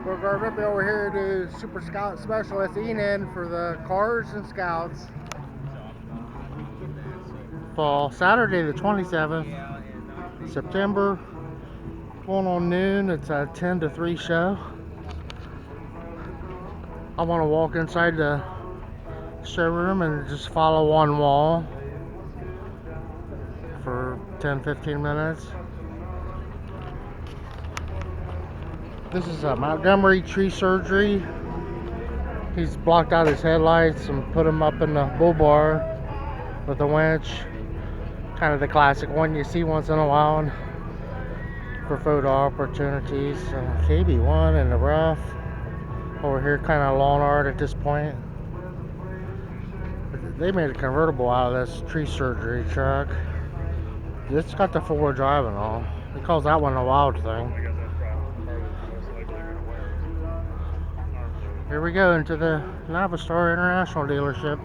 We're going to be over here to Super Scout Specialist Enon for the cars and scouts. Fall Saturday the 27th, September, going on noon. It's a 10 to 3 show. I want to walk inside the showroom and just follow one wall for 10-15 minutes. This is a Montgomery tree surgery. He's blocked out his headlights and put them up in the bull bar with a winch. Kind of the classic one you see once in a while for photo opportunities. KB1 in the rough. Over here, kind of lawn art at this point. They made a convertible out of this tree surgery truck. It's got the four-wheel drive and all. He calls that one a wild thing. Here we go into the Navistar International dealership.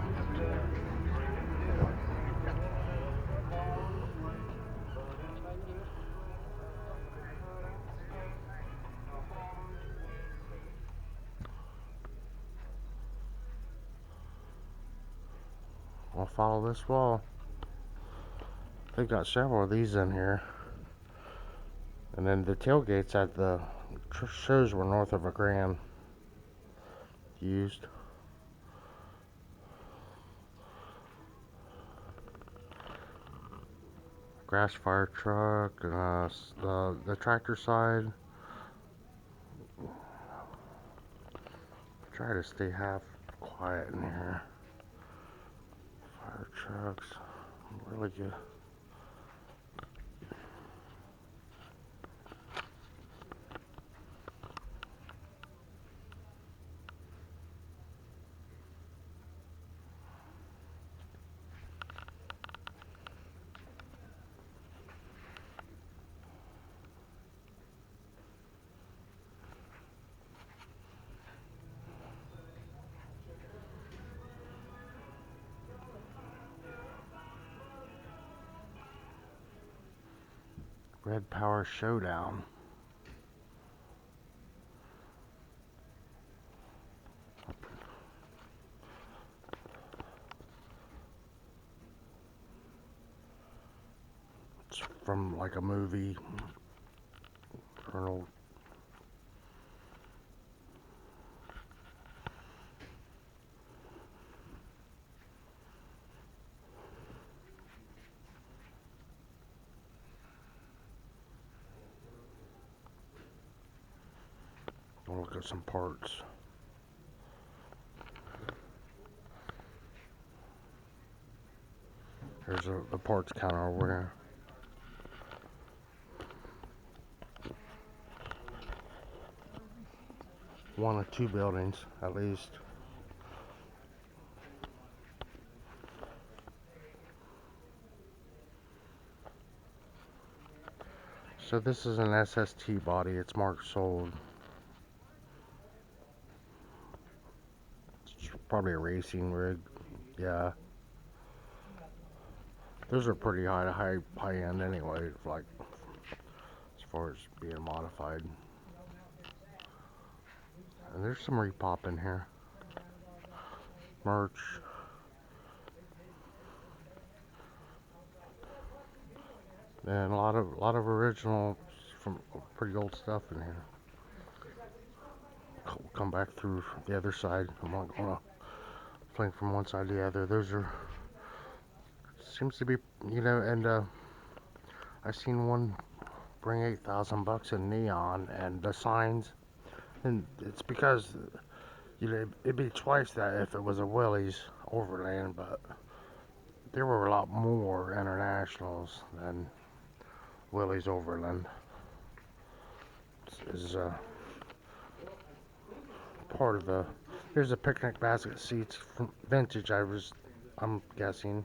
I'll follow this wall. They've got several of these in here. And then the tailgates at the shows were north of $1,000 used. Grass fire truck, the tractor side. Try to stay half quiet in here. Fire trucks, really good. Red Power Showdown. It's from like a movie or an old. I'll look at some parts. There's the parts counter over here. One or two buildings, at least. So this is an SST body. It's marked sold. It's probably a racing rig. Yeah. Those are pretty high end anyway, like as far as being modified. And there's some repop in here. Merch. And a lot of original from pretty old stuff in here. We'll come back through the other side. I'm not gonna flank from one side to the other. Those are seems to be, and I seen one bring $8,000 in neon and the signs, and it's because it'd be twice that if it was a Willys Overland, but there were a lot more internationals than Willys Overland. This is part of the. Here's a picnic basket seats from vintage. I'm guessing.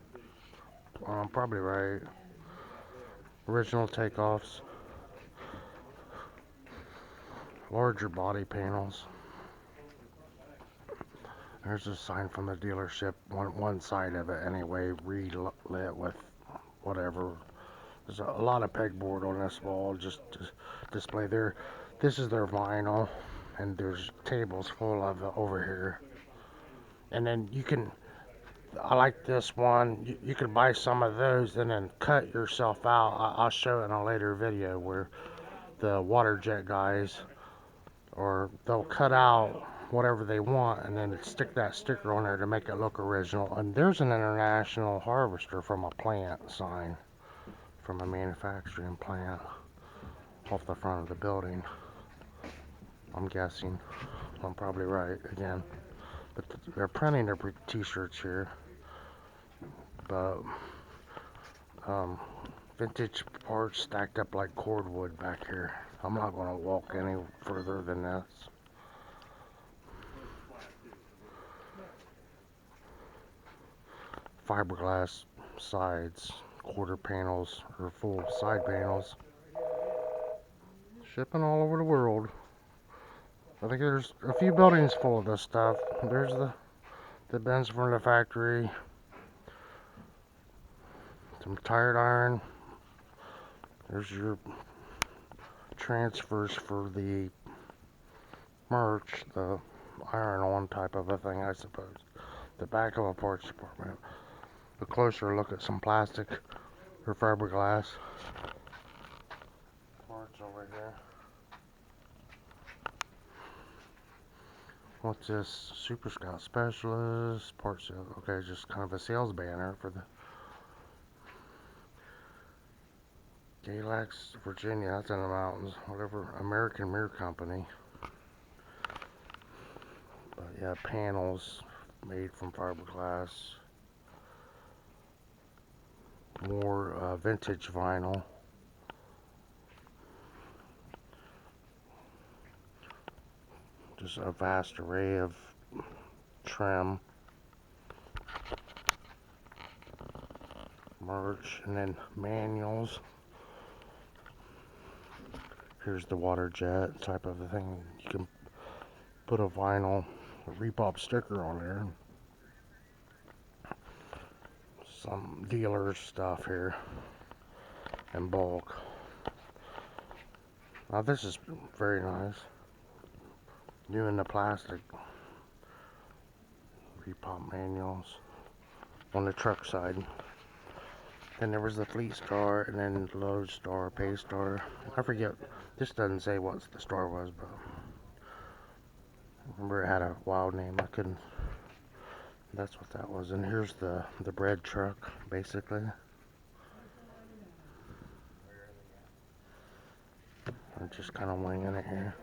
I'm probably right. Original takeoffs. Larger body panels. There's a sign from the dealership. One side of it anyway, relit with whatever. There's a lot of pegboard on this wall, just to display their. This is their vinyl. and there's tables full of it over here. And then I like this one. You can buy some of those and then cut yourself out. I'll show it in a later video where the water jet guys, or they'll cut out whatever they want and then stick that sticker on there to make it look original. And there's an international harvester from a plant sign, from a manufacturing plant off the front of the building. I'm guessing. I'm probably right again. But they're printing their t-shirts here. But vintage parts stacked up like cordwood back here. I'm not going to walk any further than this. Fiberglass sides, quarter panels, or full side panels. Shipping all over the world. I think there's a few buildings full of this stuff. There's the bins from the factory. Some tired iron. There's your transfers for the merch, the iron-on type of a thing, I suppose. The back of a parts department. A closer look at some plastic or fiberglass parts over here. What's this? Super Scout Specialist part sale. Okay, just kind of a sales banner for the Galax, Virginia. That's in the mountains. Whatever. American Mirror Company. But yeah, panels made from fiberglass. More vintage vinyl. Just a vast array of trim, merch, and then manuals. Here's the water jet type of a thing. You can put a vinyl repop sticker on there. Some dealer stuff here in bulk. Now this is very nice. New in the plastic. Repop manuals on the truck side. Then there was the Fleet Star, and then Load Star, Pay Star. I forget. This doesn't say what the star was, but I remember it had a wild name. I couldn't. That's what that was. And here's the bread truck, basically. I'm just kind of winging it here.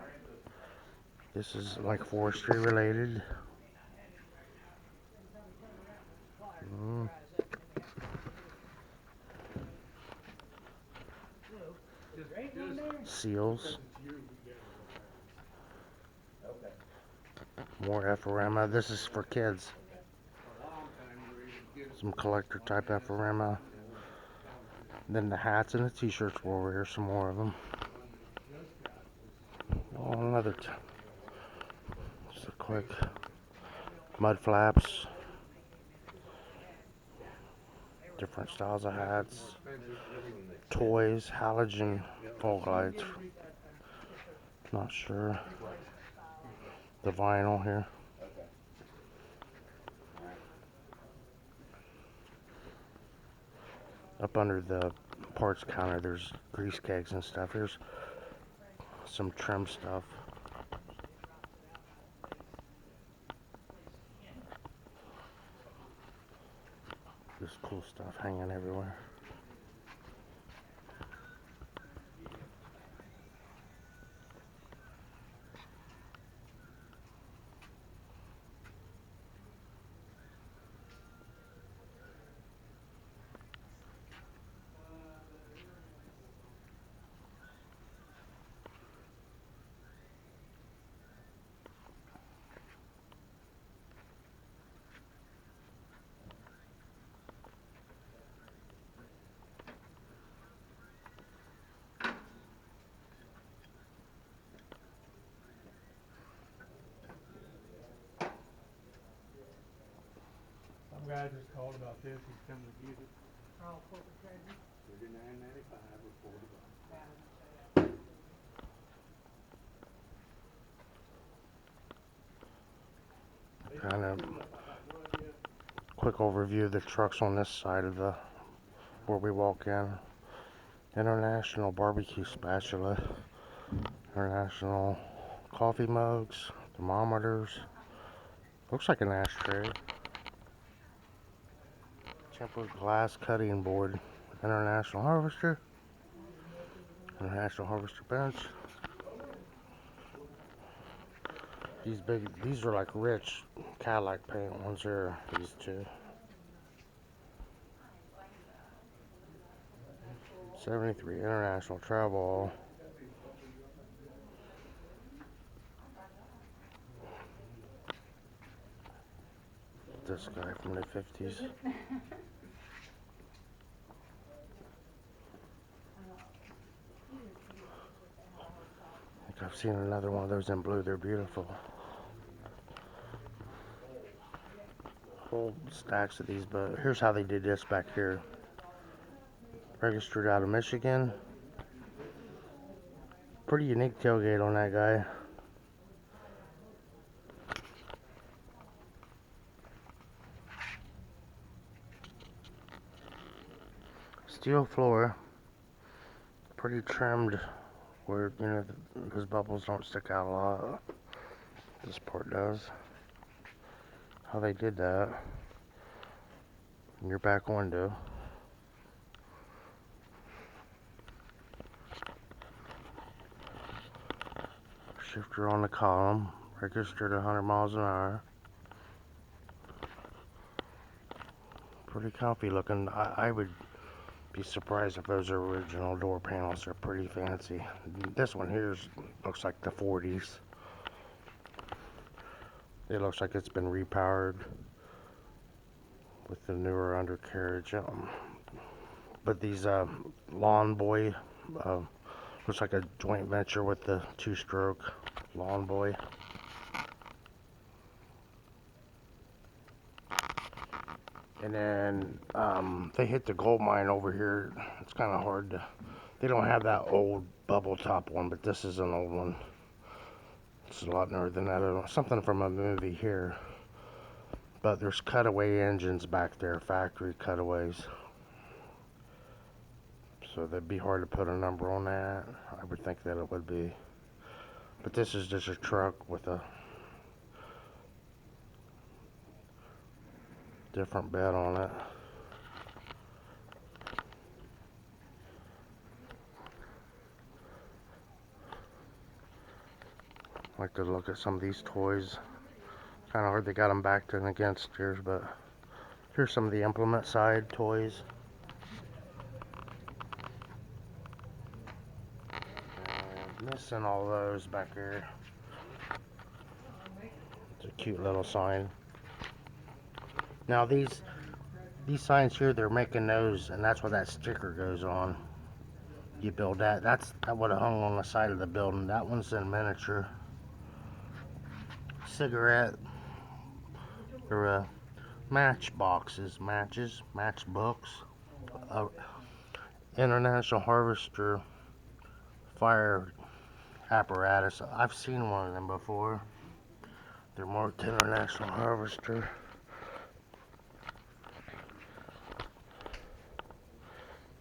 This is like forestry related. Seals. More Ephorema. This is for kids. Some collector type Ephorema. Then the hats and the t-shirts we'll wear. Some more of them. Oh, another. Just a quick. Mud flaps. Different styles of hats. Toys. Halogen fog lights. Not sure. The vinyl here. Up under the parts counter, there's grease kegs and stuff. Here's some trim stuff. Just cool stuff hanging everywhere. Some guy just called about this. He's coming to get it. Oh, corporate treasury? $39.95 or $40. kind of quick overview of the trucks on this side of the where we walk in. International barbecue spatula, international coffee mugs, thermometers. Looks like an ashtray. Tempered glass cutting board, international harvester, international harvester bench. These are like rich Cadillac paint ones here, these two. 73 international travel. This guy from the 50s. I think I've seen another one of those in blue. They're beautiful. Whole stacks of these, but here's how they did this back here. Registered out of Michigan. Pretty unique tailgate on that guy. Steel floor. Pretty trimmed where, you know, those bubbles don't stick out a lot. This part does. How they did that. Your back window. Shifter on the column. Registered 100 miles an hour. Pretty comfy looking. I would be surprised if those are original door panels. They're pretty fancy. This one here looks like the 40s. It looks like it's been repowered with the newer undercarriage. But these Lawn Boy looks like a joint venture with the two-stroke Lawn Boy. And then they hit the gold mine over here. It's kind of hard to. They don't have that old bubble top one, but this is an old one. It's a lot newer than that. Something from a movie here. But there's cutaway engines back there, factory cutaways. So that'd be hard to put a number on that. I would think that it would be. But this is just a truck with a different bed on it. I like to look at some of these toys. Kind of hard they got them backed and against here, but here's some of the implement side toys. And missing all those back here. It's a cute little sign. Now these signs here, they're making those, and that's where that sticker goes on. You build that. That would have hung on the side of the building. That one's in miniature. Cigarette. Or match boxes, matchbooks. International Harvester fire apparatus. I've seen one of them before. They're marked International Harvester.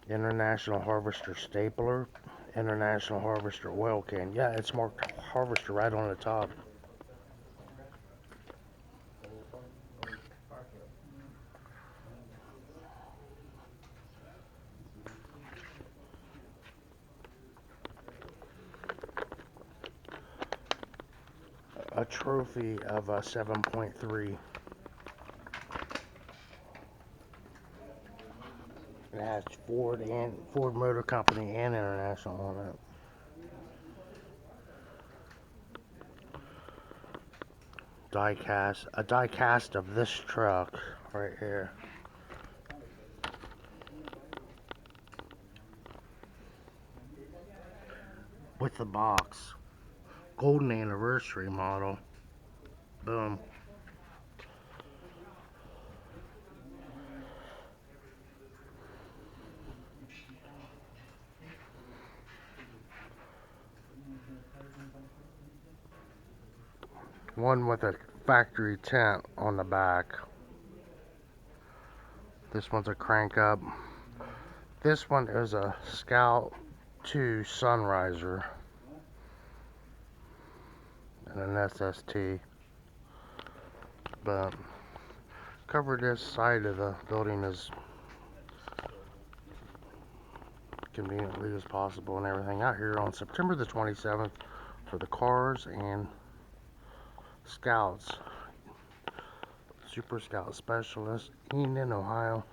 International Harvester stapler. International Harvester oil can. Yeah, it's marked Harvester right on the top. A trophy of a 7.3. It has Ford Motor Company and International on it. A die cast of this truck right here. With the box. Golden anniversary model. Boom. One with a factory tent on the back. This one's a crank up. This one is a Scout 2 Sunriser and an SST. But cover this side of the building as conveniently as possible and everything out here on September the 27th for the cars and Scouts. Super Scout Specialist, Enon, Ohio.